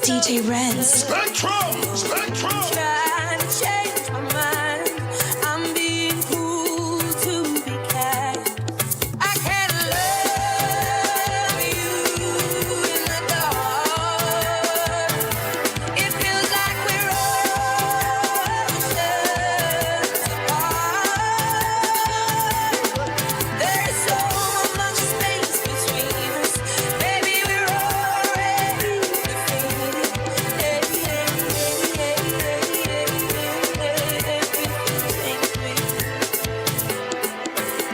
DJ Reds. Spectrum! Spectrum! Trying to change my mind. I'm being cool to be kind. I can't love you in the dark. It feels like we're oceans apart. There's so much space between us. Baby, we're already defeated.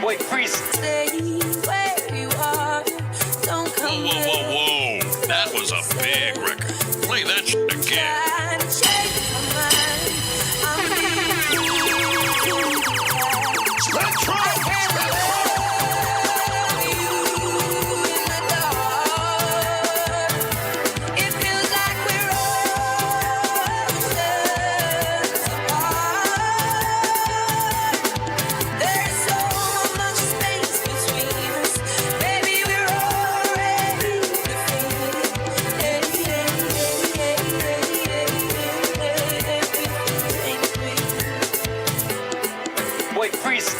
Wait, freeze. Stay where you are. Don't Whoa, come whoa, whoa, whoa. That was a big record. Play that shit again. trying to change my mind. I'm being Spectrum! I can't love you in the dark. It feels like we're oceans apart. There's so much space between us. Baby, we're already defeated. Wait, freeze.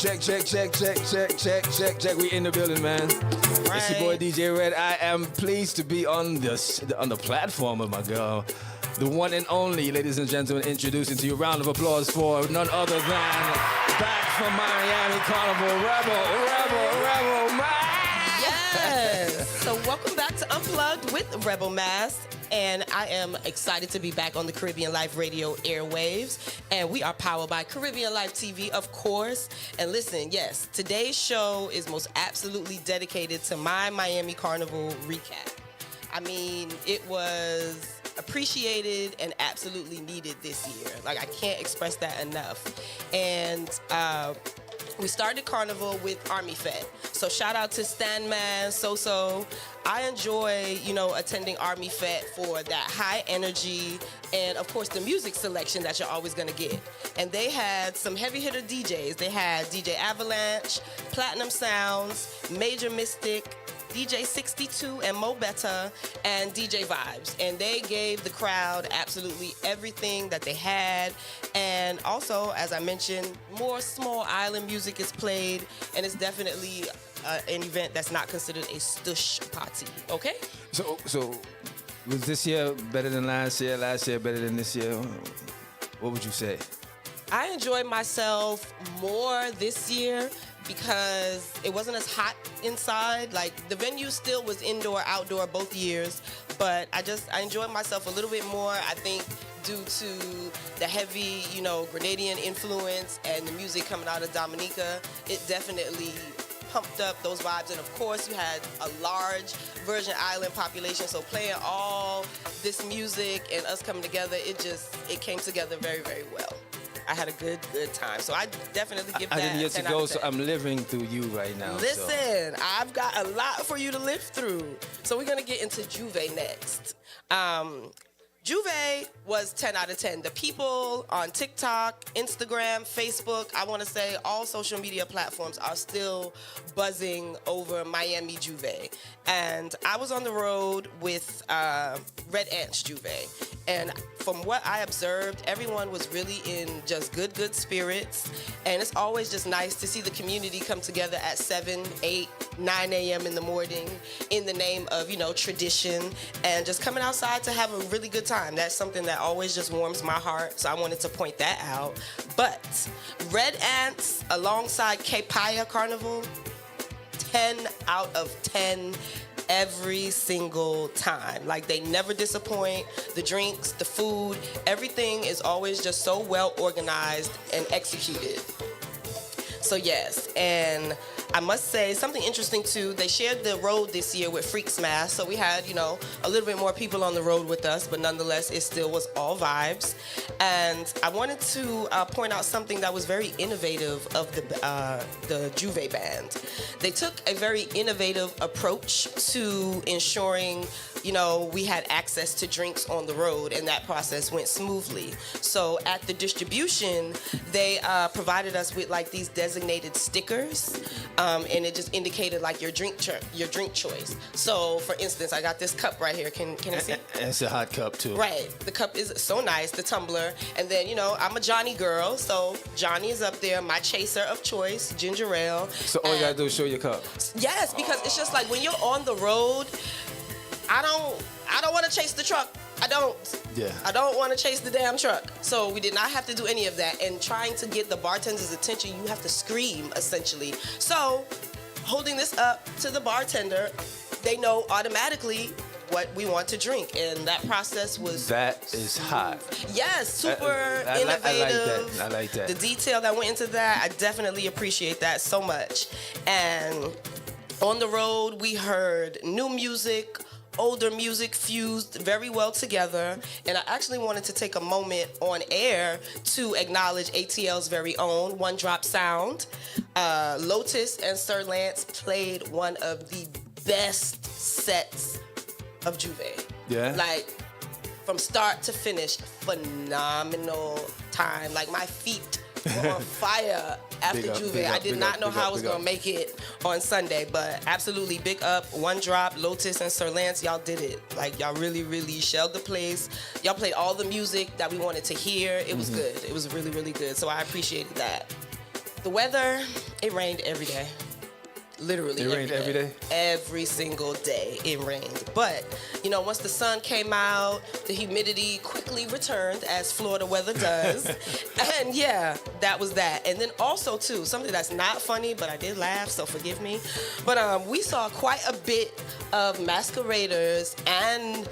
Check. We in the building, man. It's your boy DJ Red. I am pleased to be on the platform with my girl, the one and only, ladies and gentlemen. Introducing to you, a round of applause for none other than back from Miami Carnival, Rebel Man. Yes. So welcome back to Unplugged with Rebel Mass. And I am excited to be back on the Caribbean Life Radio airwaves. And we are powered by Caribbeanlifetv, of course. And listen, yes, today's show is most absolutely dedicated to my Miami Carnival recap. I mean, it was appreciated and absolutely needed this year. Like, I can't express that enough. And we started Carnival with Army Fete. So shout out to Stanman, So. I enjoy, attending Army Fete for that high energy and, of course, the music selection that you're always going to get. And they had some heavy hitter DJs. They had DJ Avalanche, Platinum Sounds, Major Mystic, DJ 62 and Mo Betta, and DJ Vibes. And they gave the crowd absolutely everything that they had. And also, as I mentioned, more small island music is played, and it's definitely an event that's not considered a stush party, okay? So was this year better than last year? Last year better than this year? What would you say? I enjoyed myself more this year because it wasn't as hot inside. Like, the venue still was indoor, outdoor both years, but I enjoyed myself a little bit more, I think, due to the heavy, Grenadian influence and the music coming out of Dominica. It definitely pumped up those vibes. And of course, you had a large Virgin Island population, so playing all this music and us coming together, it came together very, very well. I had a good time. So I definitely give that I didn't get 10 to out go, of so 10. I'm living through you right now. Listen, I've got a lot for you to live through. So we're going to get into Juve next. Juve was 10 out of 10. The people on TikTok, Instagram, Facebook, I want to say all social media platforms are still buzzing over Miami Juve. And I was on the road with Red Ants Juve. And from what I observed, everyone was really in just good spirits. And it's always just nice to see the community come together at 7, 8, 9 a.m. in the morning in the name of, tradition and just coming outside to have a really good time. That's something that always just warms my heart. So I wanted to point that out. But Red Ants alongside K-Paya Carnival, 10 out of 10 every single time. Like, they never disappoint. The drinks, the food, everything is always just so well organized and executed. So yes, and I must say something interesting too. They shared the road this year with Freak Smash, so we had, a little bit more people on the road with us, but nonetheless, it still was all vibes. And I wanted to point out something that was very innovative of the Juve band. They took a very innovative approach to ensuring we had access to drinks on the road, and that process went smoothly. So at the distribution, they provided us with like these designated stickers, and it just indicated like your drink choice. So for instance, I got this cup right here. Can I see? And it's a hot cup too. Right. The cup is so nice, the tumbler. And then, I'm a Johnny girl, so Johnny is up there, my chaser of choice, ginger ale. So all you gotta do is show your cup. Yes, because it's just like when you're on the road, I don't want to chase the truck. I don't. Yeah. I don't want to chase the damn truck. So we did not have to do any of that. And trying to get the bartender's attention, you have to scream, essentially. So holding this up to the bartender, they know automatically what we want to drink, and that process was That is hot. yes, super innovative. I like that. The detail that went into that, I definitely appreciate that so much. And on the road, we heard new music, older music fused very well together. And I actually wanted to take a moment on air to acknowledge ATL's very own One Drop Sound. Lotus and Sir Lance played one of the best sets of Juve. Yeah? Like, from start to finish, phenomenal time. Like, my feet were on fire after Big up, Juve. big up, I did big not up, know big how up, I was big going up. to make it on Sunday, but absolutely big up. One Drop, Lotus, and Sir Lance, y'all did it. Like, y'all really, really shelled the place. Y'all played all the music that we wanted to hear. It was good. It was really, really good. So I appreciated that. The weather, it rained every day. Literally It rained every day? Every single day it rained. But, once the sun came out, the humidity quickly returned, as Florida weather does. And yeah, that was that. And then also, too, something that's not funny, but I did laugh, so forgive me. But we saw quite a bit of masqueraders and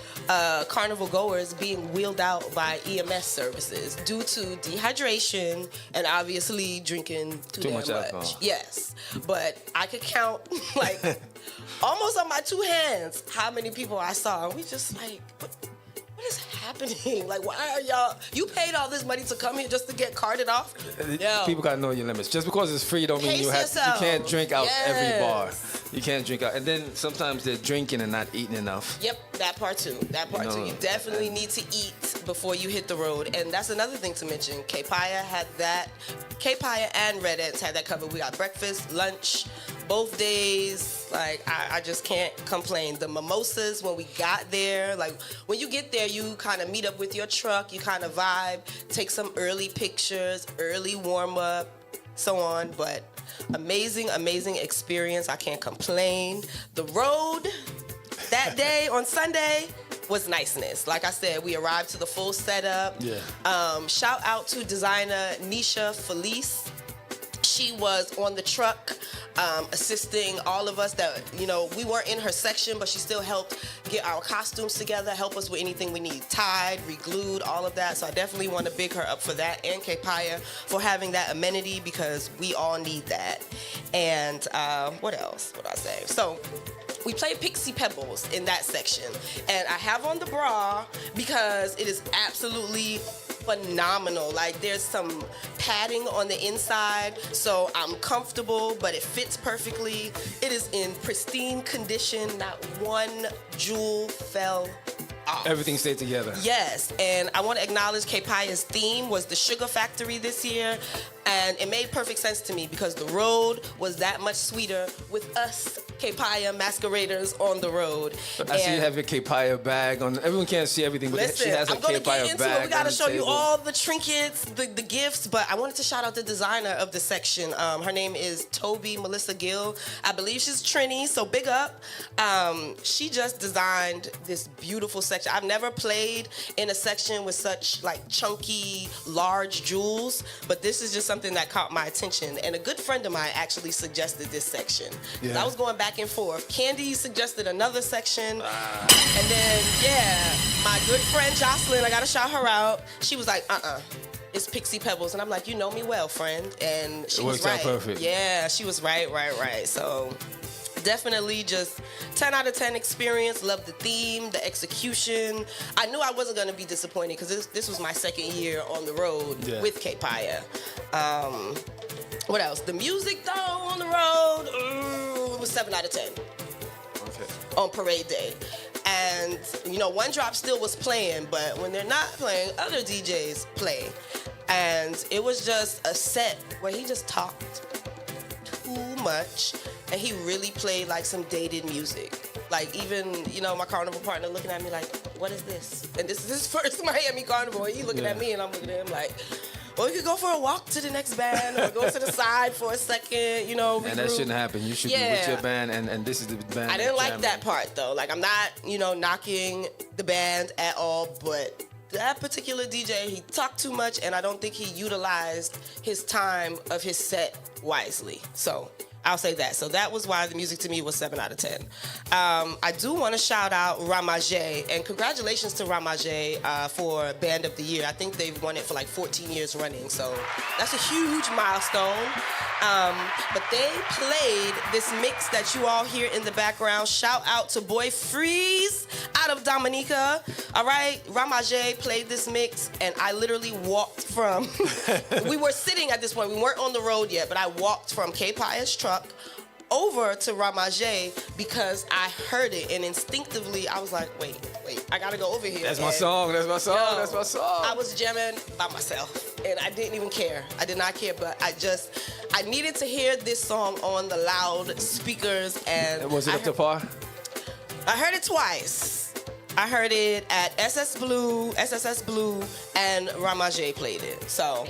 carnival goers being wheeled out by EMS services due to dehydration and obviously drinking too damn much alcohol. Yes, but I could count like almost on my two hands how many people I saw. And we just like, what is happening? Like, why are y'all? You paid all this money to come here just to get carted off? Yo. People gotta know your limits. Just because it's free don't mean Pace you yourself. can't drink out every bar. Yes. You can't drink out. And then sometimes they're drinking and not eating enough. Yep, that part too. You definitely need to eat before you hit the road. And that's another thing to mention. K-Paya had that. K-Paya and Red Ants had that covered. We got breakfast, lunch, both days. Like, I just can't complain. The mimosas, when we got there, like, when you get there, you kind of meet up with your truck, you kind of vibe, take some early pictures, early warm-up, so on. But amazing, amazing experience. I can't complain. The road that day on Sunday was niceness. Like I said, we arrived to the full setup. Yeah. Shout out to designer Nisha Felice. She was on the truck assisting all of us that, we weren't in her section, but she still helped get our costumes together, help us with anything we need tied, re-glued, all of that. So I definitely want to big her up for that, and K-Paya for having that amenity, because we all need that. And what else would I say? So we played Pixie Pebbles in that section. And I have on the bra because it is absolutely phenomenal. Like, there's some padding on the inside, so I'm comfortable, but it fits perfectly. It is in pristine condition. Not one jewel fell off. Everything stayed together. Yes, and I want to acknowledge K-Paya's theme was the Sugar Factory this year, and it made perfect sense to me because the road was that much sweeter with us K-Paya masqueraders on the road. I see you have your K-Paya bag on. Everyone can't see everything, but Listen, she has a I'm going to K-Paya get into bag. it. We got to on the show you table. all the trinkets, the gifts, but I wanted to shout out the designer of the section. Her name is Toby Melissa Gill. I believe she's Trini, so big up. She just designed this beautiful section. I've never played in a section with such like chunky, large jewels, but this is just something that caught my attention. And a good friend of mine actually suggested this section. 'Cause I was going back and forth. Candy suggested another section. And then, my good friend Jocelyn, I gotta shout her out. She was like, it's Pixie Pebbles. And I'm like, you know me well, friend. And she was worked out right. perfect. Yeah, she was right. So definitely just 10 out of 10 experience. Loved the theme, the execution. I knew I wasn't gonna be disappointed because this was my second year on the road with K-Paya. What else? The music though on the road, it was 7 out of 10. Okay. On parade day. And, One Drop still was playing, but when they're not playing, other DJs play. And it was just a set where he just talked too much, and he really played like some dated music. Like even, my carnival partner looking at me like, what is this? And this is his first Miami Carnival. And he looking at me and I'm looking at him like, well, we could go for a walk to the next band or go to the side for a second, And that shouldn't happen. You should be with your band, and this is the band. I didn't like that part though. Like I'm not, knocking the band at all, but that particular DJ, he talked too much and I don't think he utilized his time of his set wisely. So I'll say that. So that was why the music to me was 7 out of 10. I do want to shout out Ramajay, and congratulations to Ramajay for Band of the Year. I think they've won it for like 14 years running, so that's a huge milestone. But they played this mix that you all hear in the background. Shout out to Boy Freeze out of Dominica. All right, Ramajay played this mix, and I literally walked from, we were sitting at this point, we weren't on the road yet, but I walked from K Pia's truck over to Ramajay because I heard it, and instinctively I was like, wait, I gotta go over here. That's my song. That's my song. That's my song. I was jamming by myself, and I didn't even care. I did not care, but I needed to hear this song on the loud speakers, and was it up to par? I heard it twice. I heard it at SSS Blue, and Ramajay played it. So,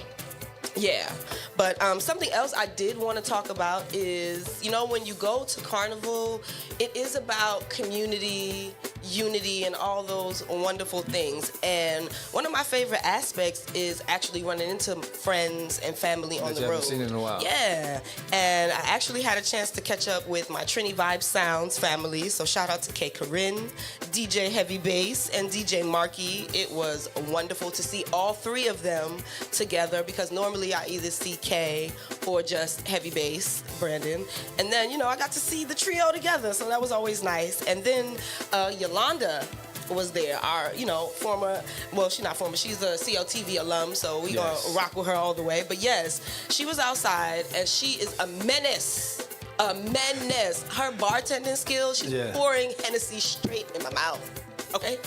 yeah. But something else I did want to talk about is, when you go to Carnival, it is about community, unity, and all those wonderful things. And one of my favorite aspects is actually running into friends and family on the road. Haven't seen in a while. Yeah. And I actually had a chance to catch up with my Trini Vibe Sounds family. So shout out to K. Corinne, DJ Heavy Bass, and DJ Marky. It was wonderful to see all three of them together because normally I either see K or just Heavy Bass, Brandon. And then, I got to see the trio together. So that was always nice. And then Yolanda was there, our, former, well, she's not former, she's a CLTV alum, so we gonna rock with her all the way. But yes, she was outside, and she is a menace. A menace. Her bartending skills, she's pouring Hennessy straight in my mouth. Okay?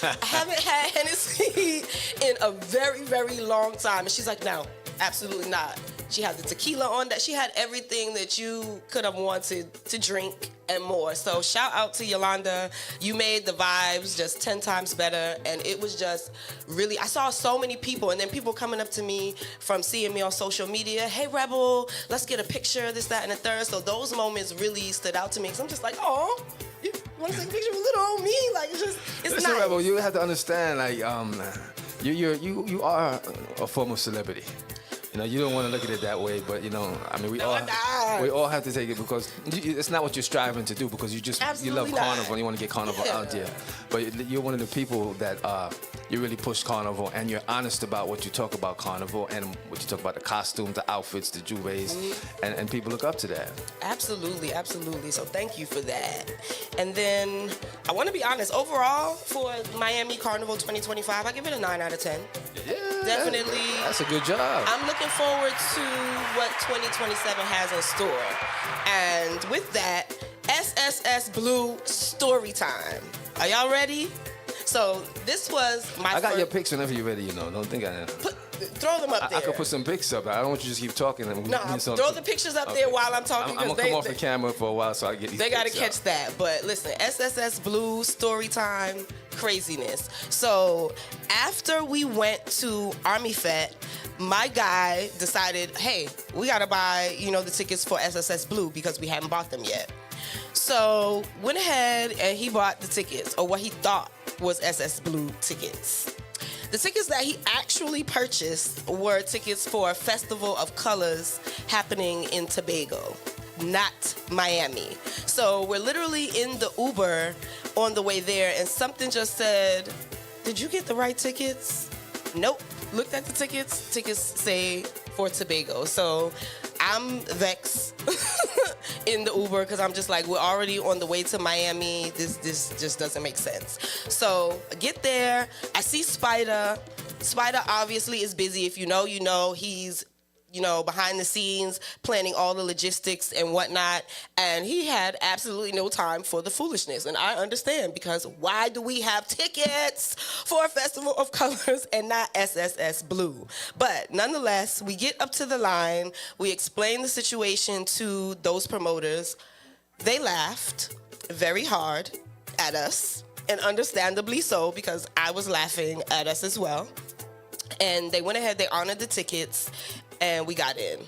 I haven't had Hennessy in a very, very long time. And she's like, no, absolutely not. She had the tequila on that. She had everything that you could have wanted to drink and more. So shout out to Yolanda. You made the vibes just 10 times better. And it was just really, I saw so many people, and then people coming up to me from seeing me on social media. Hey, Rebel, let's get a picture, this, that, and the third. So those moments really stood out to me. Because I'm just like, oh, you want to take a picture with little old me? Like, it's Listen, nice. Rebel, you have to understand, like, you are a form of celebrity. You don't want to look at it that way, but we all have to take it because it's not what you're striving to do because you love Carnival and you want to get Carnival out there. But you're one of the people that you really push Carnival and you're honest about what you talk about Carnival and what you talk about the costumes, the outfits, the juvets, and people look up to that. Absolutely, absolutely. So thank you for that. And then I want to be honest. Overall, for Miami Carnival 2025, I give it a 9 out of 10. Yeah, definitely. That's a good job. I'm looking forward to what 2027 has in store. And with that, SSS Blue story time. Are y'all ready? So this was my I got your pics whenever you're ready, Don't think I... Throw them up there. I could put some pics up. I don't want you to just keep talking. Throw the pictures up there while I'm talking. I'm going to come off the camera for a while so I get these They got to pics catch out. that. But listen, SSS Blue story time, craziness. So after we went to Army Fete, my guy decided, hey, we got to buy, the tickets for SSS Blue because we hadn't bought them yet. So went ahead and he bought the tickets, or what he thought was SS Blue tickets. The tickets that he actually purchased were tickets for a Festival of Colors happening in Tobago, not Miami. So we're literally in the Uber on the way there, and something just said, did you get the right tickets? Nope. Looked at the tickets. Tickets say for Tobago. So I'm vexed in the Uber because I'm just like, we're already on the way to Miami. This just doesn't make sense. So I get there. I see Spider. Spider obviously is busy. If you know, you know. He's behind the scenes, planning all the logistics and whatnot. And he had absolutely no time for the foolishness. And I understand, because why do we have tickets for a Festival of Colors and not SSS Blue? But nonetheless, we get up to the line. We explain the situation to those promoters. They laughed very hard at us, and understandably so, because I was laughing at us as well. And they went ahead, they honored the tickets, and we got in.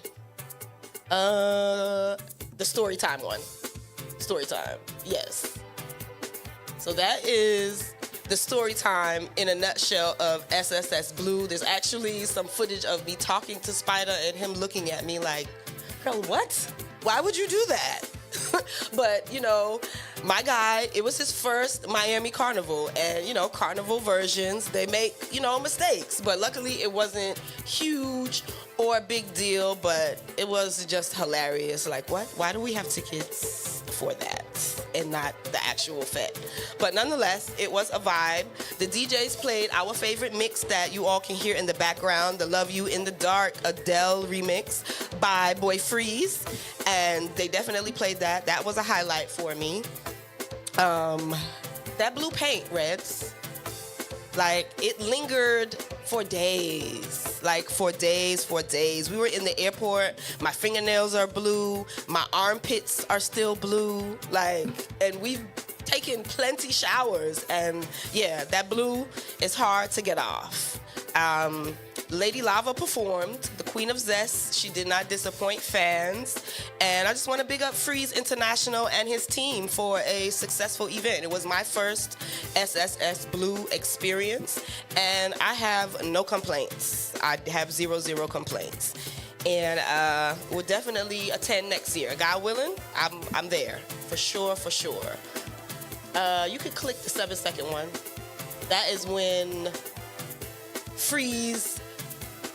The story time one. Story time, yes. So that is the story time in a nutshell of SSS Blue. There's actually some footage of me talking to Spider and him looking at me like, girl, what? Why would you do that? But, my guy, it was his first Miami Carnival. And, Carnival versions, they make, mistakes. But luckily, it wasn't huge or a big deal, but it was just hilarious. Like, what? Why do we have tickets for that and not the actual Fed? But nonetheless, it was a vibe. The DJs played our favorite mix that you all can hear in the background, the Love You in the Dark Adele remix by Boy Freeze. And they definitely played that. That was a highlight for me. That blue paint, Reds, like, it lingered for days. Like, for days. We were in the airport. My fingernails are blue. My armpits are still blue. Like, and we've taken plenty showers. And, yeah, that blue is hard to get off. Lady Lava performed, the Queen of Zest. She did not disappoint fans. And I just want to big up Freeze International and his team for a successful event. It was my first SSS Blue experience, and I have no complaints. I have zero complaints. And we'll definitely attend next year. God willing, I'm there, for sure. You could click the 7-second one. That is when Freeze,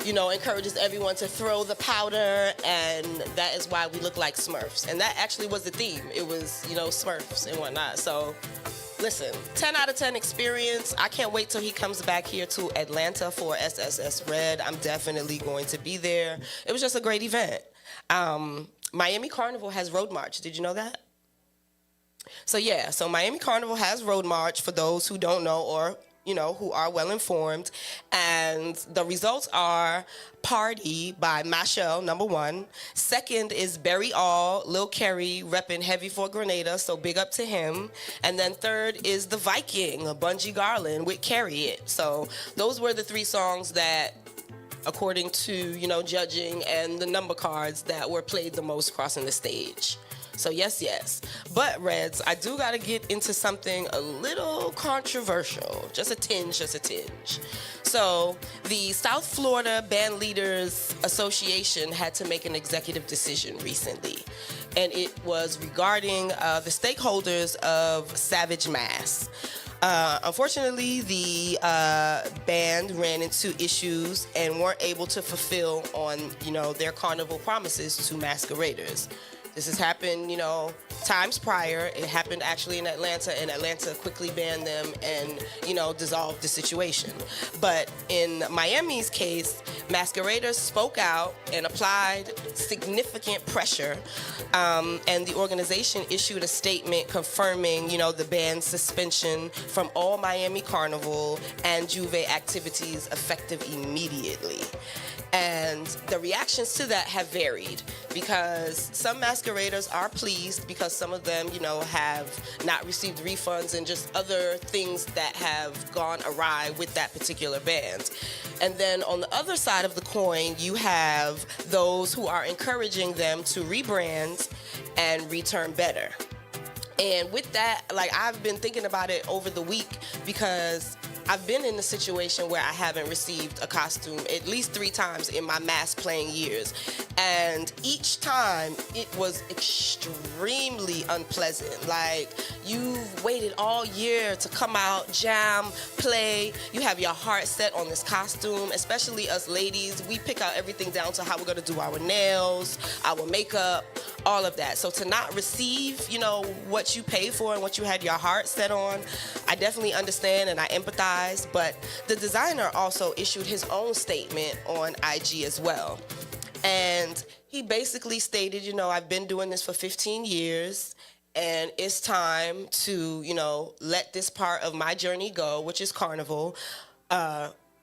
encourages everyone to throw the powder, and that is why we look like Smurfs. And that actually was the theme. It was, Smurfs and whatnot. So, listen, 10 out of 10 experience. I can't wait till he comes back here to Atlanta for SSS Red. I'm definitely going to be there. It was just a great event. Miami Carnival has Road March. Did you know that? So Miami Carnival has Road March for those who don't know or who are well informed. And the results are Party by Machel, number 1. Second is Barry All, Lil Kerry, repping heavy for Grenada, so big up to him. And then third is The Viking, Bungie Garland with Carry It. So those were the 3 songs that, according to, judging and the number cards, that were played the most crossing the stage. So yes. But, Reds, I do got to get into something a little controversial. Just a tinge. So, the South Florida Band Leaders Association had to make an executive decision recently. And it was regarding the stakeholders of Savage Mass. Unfortunately, the band ran into issues and weren't able to fulfill on, their carnival promises to masqueraders. This has happened, times prior. It happened actually in Atlanta, and Atlanta quickly banned them and, dissolved the situation. But in Miami's case, masqueraders spoke out and applied significant pressure, and the organization issued a statement confirming, the band's suspension from all Miami Carnival and Juve activities effective immediately. And the reactions to that have varied, because some masqueraders are pleased because some of them, have not received refunds and just other things that have gone awry with that particular band. And then on the other side of the coin, you have those who are encouraging them to rebrand and return better. And with that, I've been thinking about it over the week, because I've been in a situation where I haven't received a costume at least 3 times in my mass playing years. And each time it was extremely unpleasant. Like, you've waited all year to come out, jam, play. You have your heart set on this costume, especially us ladies. We pick out everything down to how we're going to do our nails, our makeup, all of that. So to not receive, what you paid for and what you had your heart set on, I definitely understand and I empathize. But the designer also issued his own statement on IG as well. And he basically stated, I've been doing this for 15 years, and it's time to, let this part of my journey go, which is Carnival.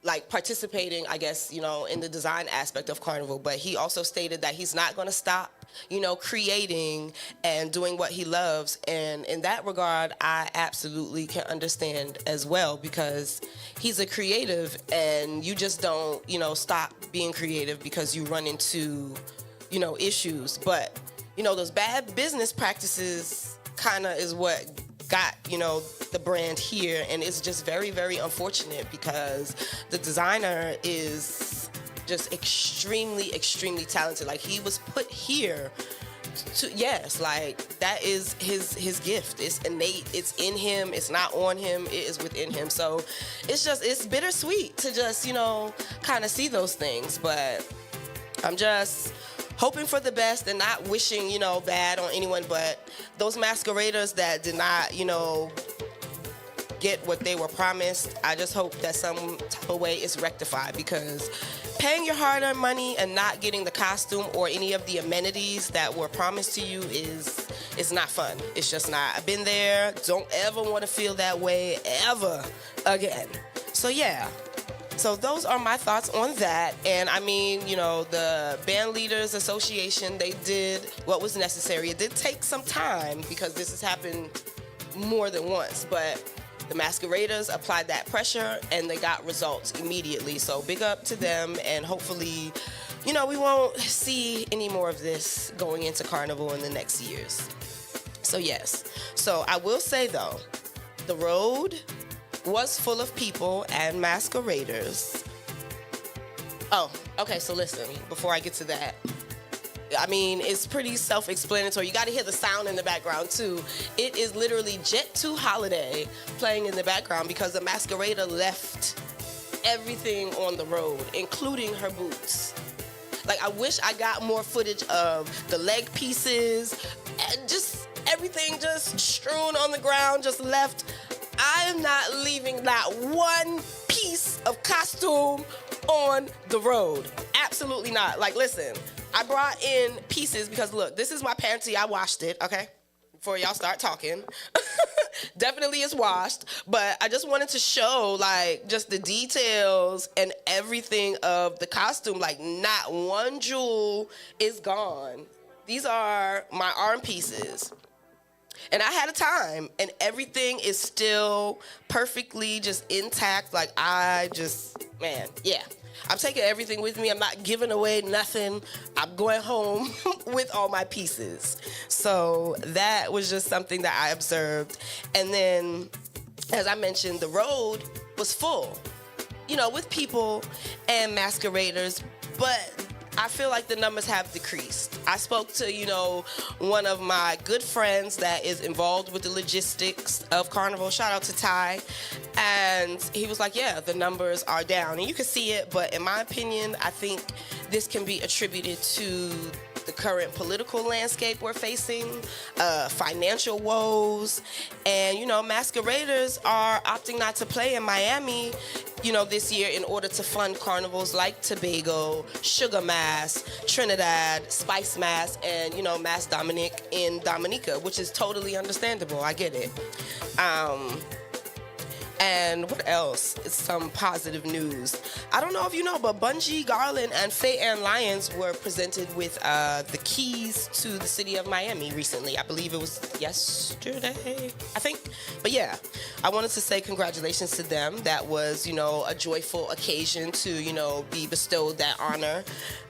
Like participating, I guess, in the design aspect of Carnival. But he also stated that he's not going to stop, creating and doing what he loves. And in that regard, I absolutely can understand as well, because he's a creative, and you just don't, stop being creative because you run into, issues. But, those bad business practices kind of is what got, the brand here. And it's just very, very unfortunate, because the designer is just extremely, extremely talented. Like, he was put here to, yes, like, that is his gift. It's innate. It's in him. It's not on him. It is within him. So it's bittersweet to just, kind of see those things. But I'm just hoping for the best and not wishing, bad on anyone. But those masqueraders that did not, get what they were promised, I just hope that some type of way is rectified, because paying your hard-earned money and not getting the costume or any of the amenities that were promised to you is not fun. It's just not. I've been there. Don't ever want to feel that way ever again. So yeah. So those are my thoughts on that. And I mean, the Band Leaders Association, they did what was necessary. It did take some time, because this has happened more than once, but the masqueraders applied that pressure and they got results immediately. So big up to them, and hopefully, we won't see any more of this going into Carnival in the next years. So yes. So I will say though, the road was full of people and masqueraders. Oh, okay, so listen, before I get to that, I mean, it's pretty self-explanatory. You got to hear the sound in the background, too. It is literally Jet 2 Holiday playing in the background, because the masquerader left everything on the road, including her boots. Like, I wish I got more footage of the leg pieces, and just everything just strewn on the ground, just left. I am not leaving not one piece of costume on the road. Absolutely not. Like, listen, I brought in pieces because, look, this is my panty. I washed it, okay? Before y'all start talking. Definitely is washed. But I just wanted to show, like, just the details and everything of the costume. Like, not one jewel is gone. These are my arm pieces. And I had a time, and everything is still perfectly just intact. Like, man, yeah. I'm taking everything with me. I'm not giving away nothing. I'm going home with all my pieces. So that was just something that I observed. And then, as I mentioned, the road was full, with people and masqueraders. But I feel like the numbers have decreased. I spoke to, one of my good friends that is involved with the logistics of Carnival. Shout out to Ty. And he was like, yeah, the numbers are down. And you can see it, but in my opinion, I think this can be attributed to the current political landscape we're facing, financial woes, and, masqueraders are opting not to play in Miami, this year in order to fund carnivals like Tobago, Sugar Mass, Trinidad, Spice Mass, and, Mass Dominic in Dominica, which is totally understandable. I get it. And what else? It's some positive news. I don't know if you know, but Bungie Garland and Faye Ann Lyons were presented with the keys to the city of Miami recently. I believe it was yesterday, I think. But yeah, I wanted to say congratulations to them. That was, a joyful occasion to, be bestowed that honor.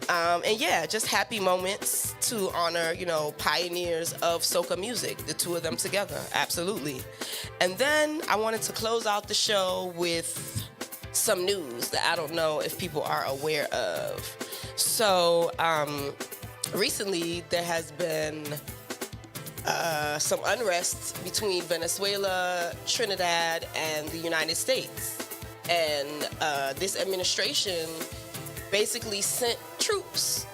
And yeah, just happy moments to honor, pioneers of soca music, the two of them together. Absolutely. And then I wanted to close out the show with some news that I don't know if people are aware of. So recently there has been some unrest between Venezuela, Trinidad, and the United States. And this administration basically sent troops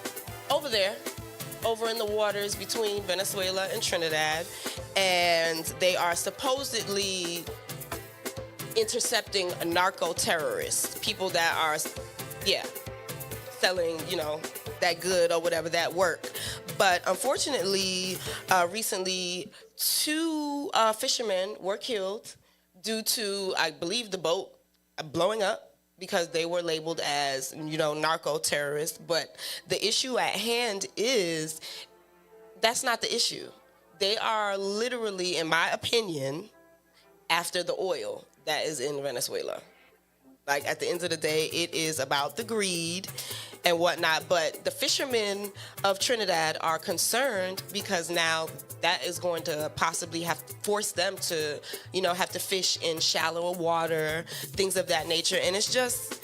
over in the waters between Venezuela and Trinidad, and they are supposedly intercepting narco-terrorists, people that are, selling, that good or whatever, that work. But unfortunately, recently, 2 fishermen were killed due to, I believe, the boat blowing up because they were labeled as, narco terrorists. But the issue at hand is that's not the issue. They are literally, in my opinion, after the oil that is in Venezuela. Like, at the end of the day, it is about the greed and whatnot. But the fishermen of Trinidad are concerned because now that is going to possibly have force them to, have to fish in shallower water, things of that nature. And it's just,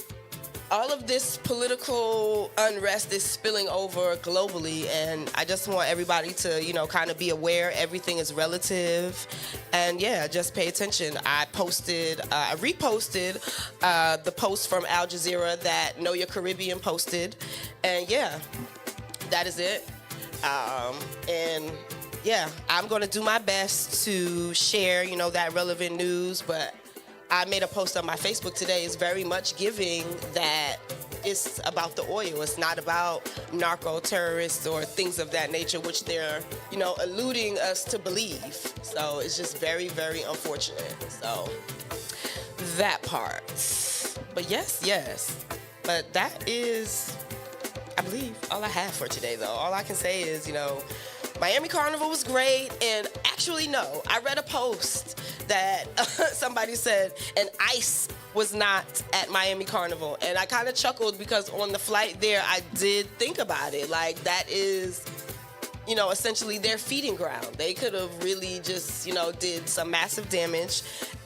all of this political unrest is spilling over globally, and I just want everybody to, kind of be aware everything is relative, and yeah, just pay attention. I reposted the post from Al Jazeera that Know Your Caribbean posted, and yeah, that is it. And yeah, I'm gonna do my best to share, that relevant news, but I made a post on my Facebook today. It's very much giving that it's about the oil. It's not about narco terrorists or things of that nature, which they're, eluding us to believe. So it's just very, very unfortunate. So that part. But yes. But that is, I believe, all I have for today, though. All I can say is, Miami Carnival was great. And actually, no, I read a post that somebody said an ice was not at Miami Carnival. And I kind of chuckled because on the flight there, I did think about it. Like, that is, essentially their feeding ground. They could have really just, did some massive damage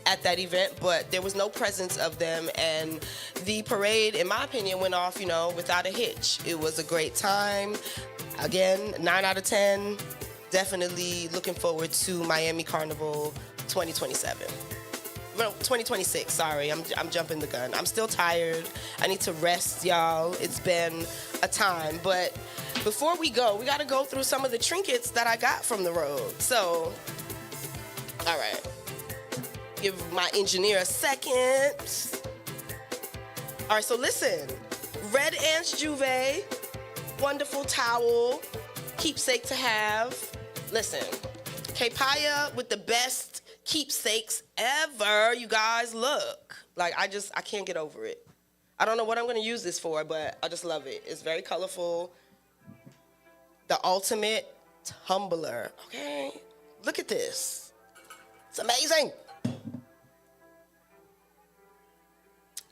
at that event, but there was no presence of them. And the parade, in my opinion, went off, without a hitch. It was a great time. Again, 9 out of 10. Definitely looking forward to Miami Carnival 2027. Well, 2026, sorry, I'm jumping the gun. I'm still tired. I need to rest, y'all. It's been a time. But before we go, we got to go through some of the trinkets that I got from the road. So, all right. Give my engineer a second. All right, so listen. Red Ants Juve, wonderful towel, keepsake to have. Listen, Kpaya with the best keepsakes ever. You guys, look. Like, I can't get over it. I don't know what I'm going to use this for, but I just love it. It's very colorful. The ultimate tumbler. Okay? Look at this. It's amazing.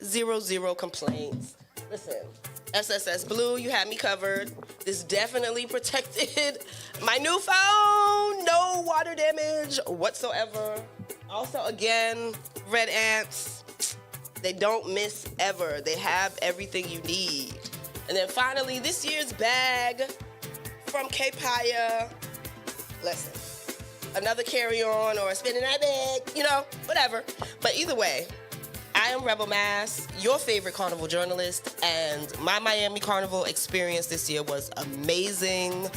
0 complaints. Listen, SSS Blue, you had me covered. This definitely protected my new phone. No water damage whatsoever. Also, again, Red Ants, they don't miss ever. They have everything you need. And then finally, this year's bag from Kpaya. Listen, another carry-on or a spinning that bag, whatever. But either way, I am Rebel Mass, your favorite carnival journalist, and my Miami Carnival experience this year was amazing,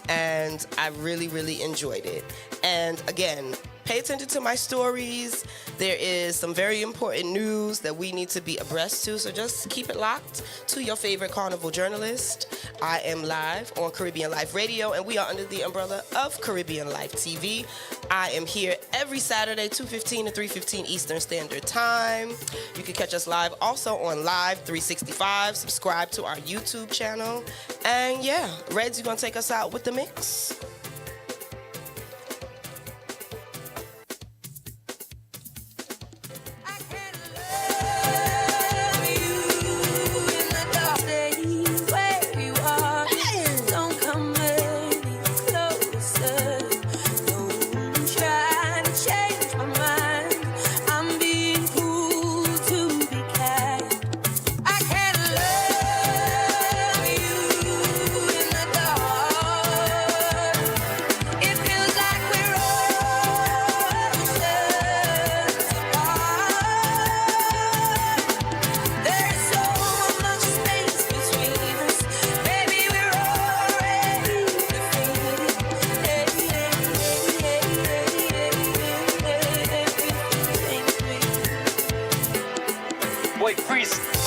and I really, really enjoyed it. And again, pay attention to my stories. There is some very important news that we need to be abreast to, so just keep it locked to your favorite carnival journalist. I am live on Caribbean Life Radio, and we are under the umbrella of Caribbeanlifetv. I am here every Saturday, 2:15 to 3:15 Eastern Standard Time. You can catch us live also on Live 365. Subscribe to our YouTube channel. And yeah, Reds, you gonna take us out with the mix? Boy, freeze.